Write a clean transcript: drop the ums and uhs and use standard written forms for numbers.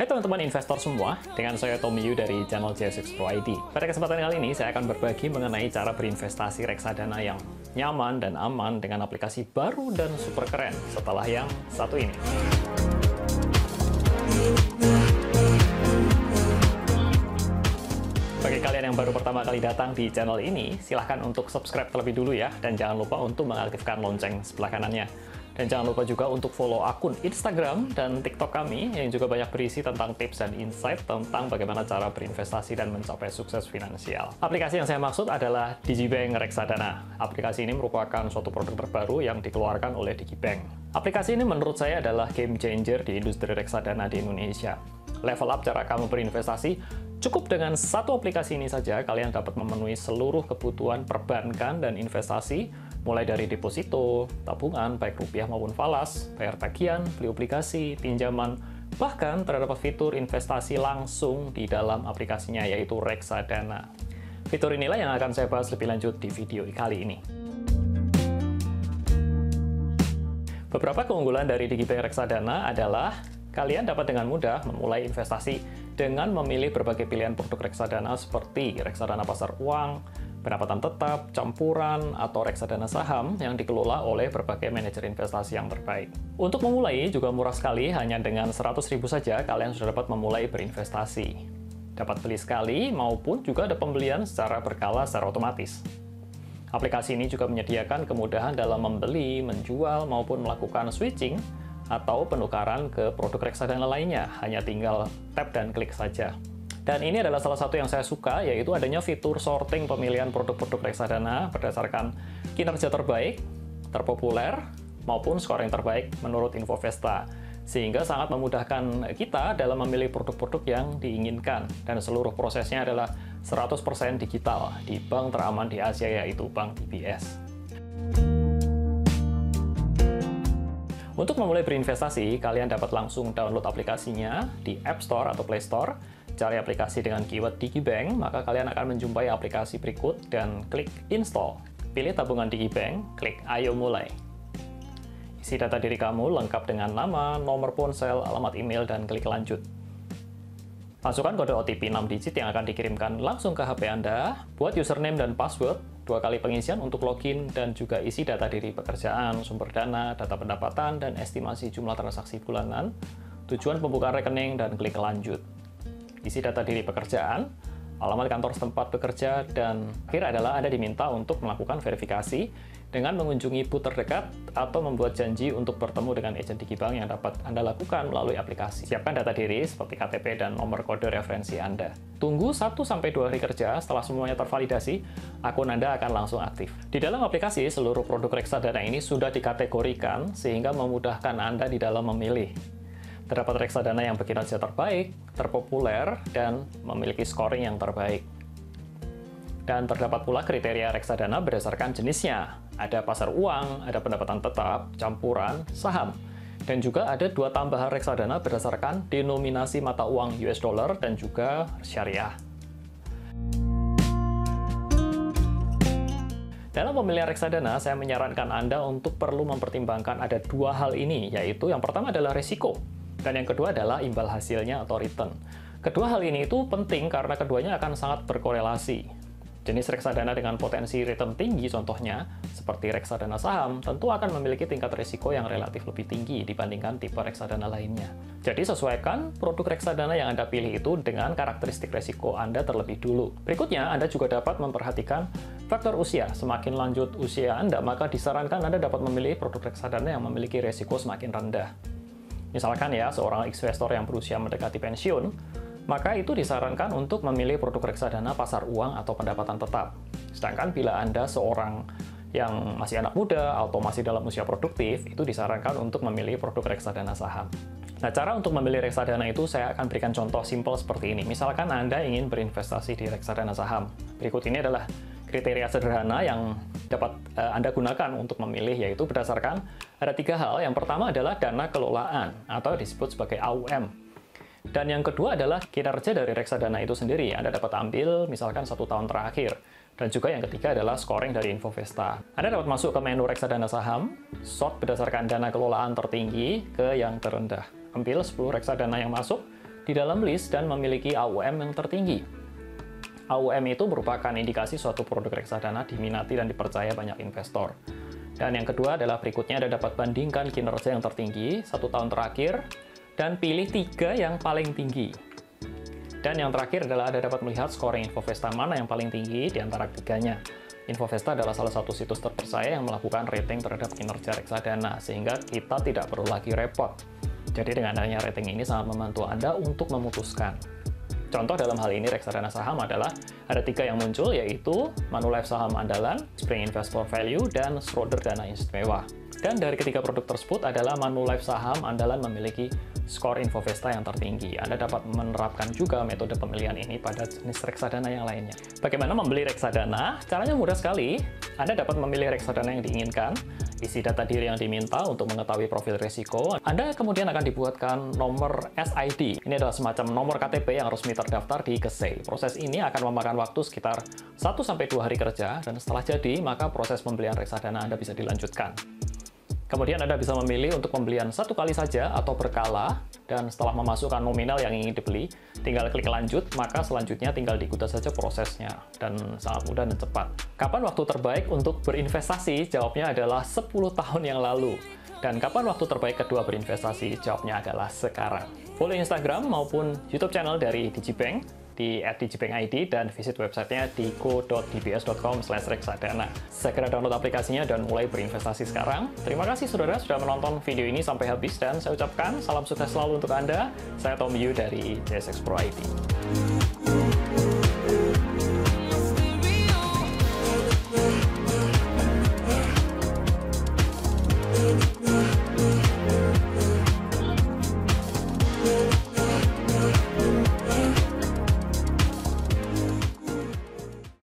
Hai teman-teman investor semua, dengan saya Tommy Yu dari channel J6 Pro ID. Pada kesempatan kali ini, saya akan berbagi mengenai cara berinvestasi reksadana yang nyaman dan aman dengan aplikasi baru dan super keren setelah yang satu ini. Bagi kalian yang baru pertama kali datang di channel ini, silahkan untuk subscribe terlebih dulu ya, dan jangan lupa untuk mengaktifkan lonceng sebelah kanannya. Dan jangan lupa juga untuk follow akun Instagram dan TikTok kami yang juga banyak berisi tentang tips dan insight tentang bagaimana cara berinvestasi dan mencapai sukses finansial. Aplikasi yang saya maksud adalah Digibank Reksadana. Aplikasi ini merupakan suatu produk terbaru yang dikeluarkan oleh Digibank. Aplikasi ini menurut saya adalah game changer di industri reksadana di Indonesia. Level up cara kamu berinvestasi, cukup dengan satu aplikasi ini saja kalian dapat memenuhi seluruh kebutuhan perbankan dan investasi, mulai dari deposito, tabungan, baik rupiah maupun falas, bayar tagihan, beli obligasi, pinjaman, bahkan terdapat fitur investasi langsung di dalam aplikasinya, yaitu reksadana. Fitur inilah yang akan saya bahas lebih lanjut di video kali ini. Beberapa keunggulan dari Digibank Reksadana adalah kalian dapat dengan mudah memulai investasi dengan memilih berbagai pilihan produk reksadana seperti reksadana pasar uang, pendapatan tetap, campuran, atau reksadana saham yang dikelola oleh berbagai manajer investasi yang terbaik. Untuk memulai juga murah sekali, hanya dengan 100.000 saja kalian sudah dapat memulai berinvestasi. Dapat beli sekali maupun juga ada pembelian secara berkala secara otomatis. Aplikasi ini juga menyediakan kemudahan dalam membeli, menjual, maupun melakukan switching atau penukaran ke produk reksadana lainnya, hanya tinggal tap dan klik saja. Dan ini adalah salah satu yang saya suka, yaitu adanya fitur sorting pemilihan produk-produk reksadana berdasarkan kinerja terbaik, terpopuler, maupun scoring terbaik menurut Infovesta, sehingga sangat memudahkan kita dalam memilih produk-produk yang diinginkan, dan seluruh prosesnya adalah 100% digital di bank teraman di Asia, yaitu Bank DBS. Untuk memulai berinvestasi, kalian dapat langsung download aplikasinya di App Store atau Play Store. Cari aplikasi dengan keyword Digibank, maka kalian akan menjumpai aplikasi berikut dan klik Install. Pilih tabungan Digibank, klik Ayo Mulai. Isi data diri kamu lengkap dengan nama, nomor ponsel, alamat email, dan klik Lanjut. Masukkan kode OTP 6 digit yang akan dikirimkan langsung ke HP Anda, buat username dan password, 2 kali pengisian untuk login, dan juga isi data diri pekerjaan, sumber dana, data pendapatan, dan estimasi jumlah transaksi bulanan, tujuan pembukaan rekening, dan klik Lanjut. Isi data diri pekerjaan, alamat kantor setempat bekerja, dan akhir adalah Anda diminta untuk melakukan verifikasi dengan mengunjungi booth terdekat atau membuat janji untuk bertemu dengan agen Digibank yang dapat Anda lakukan melalui aplikasi. Siapkan data diri seperti KTP dan nomor kode referensi Anda. Tunggu 1-2 hari kerja, setelah semuanya tervalidasi, akun Anda akan langsung aktif. Di dalam aplikasi, seluruh produk reksadana ini sudah dikategorikan sehingga memudahkan Anda di dalam memilih. Terdapat reksadana yang berkinerja terbaik, terpopuler, dan memiliki scoring yang terbaik. Dan terdapat pula kriteria reksadana berdasarkan jenisnya. Ada pasar uang, ada pendapatan tetap, campuran, saham. Dan juga ada 2 tambahan reksadana berdasarkan denominasi mata uang US dollar dan juga syariah. Dalam pemilihan reksadana, saya menyarankan Anda untuk perlu mempertimbangkan ada 2 hal ini, yaitu yang pertama adalah risiko, dan yang kedua adalah imbal hasilnya atau return. Kedua hal ini itu penting karena keduanya akan sangat berkorelasi. Jenis reksadana dengan potensi return tinggi, contohnya seperti reksadana saham, tentu akan memiliki tingkat risiko yang relatif lebih tinggi dibandingkan tipe reksadana lainnya. Jadi sesuaikan produk reksadana yang Anda pilih itu dengan karakteristik risiko Anda terlebih dulu. Berikutnya, Anda juga dapat memperhatikan faktor usia. Semakin lanjut usia Anda, maka disarankan Anda dapat memilih produk reksadana yang memiliki risiko semakin rendah. Misalkan ya, seorang investor yang berusia mendekati pensiun, maka itu disarankan untuk memilih produk reksadana pasar uang atau pendapatan tetap. Sedangkan bila Anda seorang yang masih anak muda atau masih dalam usia produktif, itu disarankan untuk memilih produk reksadana saham. Nah, cara untuk memilih reksadana itu saya akan berikan contoh simpel seperti ini. Misalkan Anda ingin berinvestasi di reksadana saham. Berikut ini adalah kriteria sederhana yang dapat Anda gunakan untuk memilih, yaitu berdasarkan ada 3 hal. Yang pertama adalah dana kelolaan atau disebut sebagai AUM. Dan yang kedua adalah kinerja dari reksadana itu sendiri. Anda dapat ambil misalkan 1 tahun terakhir. Dan juga yang ketiga adalah scoring dari Infovesta. Anda dapat masuk ke menu reksadana saham, sort berdasarkan dana kelolaan tertinggi ke yang terendah. Ambil 10 reksadana yang masuk, di dalam list dan memiliki AUM yang tertinggi. AUM itu merupakan indikasi suatu produk reksadana diminati dan dipercaya banyak investor. Dan yang kedua adalah berikutnya Anda dapat bandingkan kinerja yang tertinggi 1 tahun terakhir dan pilih 3 yang paling tinggi. Dan yang terakhir adalah Anda dapat melihat scoring Infovesta mana yang paling tinggi di antara ketiganya. Infovesta adalah salah satu situs terpercaya yang melakukan rating terhadap kinerja reksadana, sehingga kita tidak perlu lagi repot. Jadi dengan adanya rating ini sangat membantu Anda untuk memutuskan. Contoh dalam hal ini reksadana saham adalah ada 3 yang muncul, yaitu Manulife Saham Andalan, Spring Investor Value, dan Schroder Dana Istimewa. Dan dari ketiga produk tersebut adalah Manulife Saham Andalan memiliki skor Infovesta yang tertinggi. Anda dapat menerapkan juga metode pemilihan ini pada jenis reksadana yang lainnya. Bagaimana membeli reksadana? Caranya mudah sekali. Anda dapat memilih reksadana yang diinginkan, isi data diri yang diminta untuk mengetahui profil risiko. Anda kemudian akan dibuatkan nomor SID. Ini adalah semacam nomor KTP yang resmi terdaftar di GSEI. Proses ini akan memakan waktu sekitar 1-2 hari kerja, dan setelah jadi, maka proses pembelian reksadana Anda bisa dilanjutkan. Kemudian Anda bisa memilih untuk pembelian 1 kali saja atau berkala, dan setelah memasukkan nominal yang ingin dibeli, tinggal klik lanjut, maka selanjutnya tinggal diikuti saja prosesnya, dan sangat mudah dan cepat. Kapan waktu terbaik untuk berinvestasi? Jawabnya adalah 10 tahun yang lalu. Dan kapan waktu terbaik kedua berinvestasi? Jawabnya adalah sekarang. Follow Instagram maupun YouTube channel dari digibank di @digibankid dan visit websitenya di go.dbs.com/reksadana. Segera download aplikasinya dan mulai berinvestasi sekarang. Terima kasih saudara sudah menonton video ini sampai habis, dan saya ucapkan salam sukses selalu untuk Anda. Saya Tom Yu dari JSX Pro ID.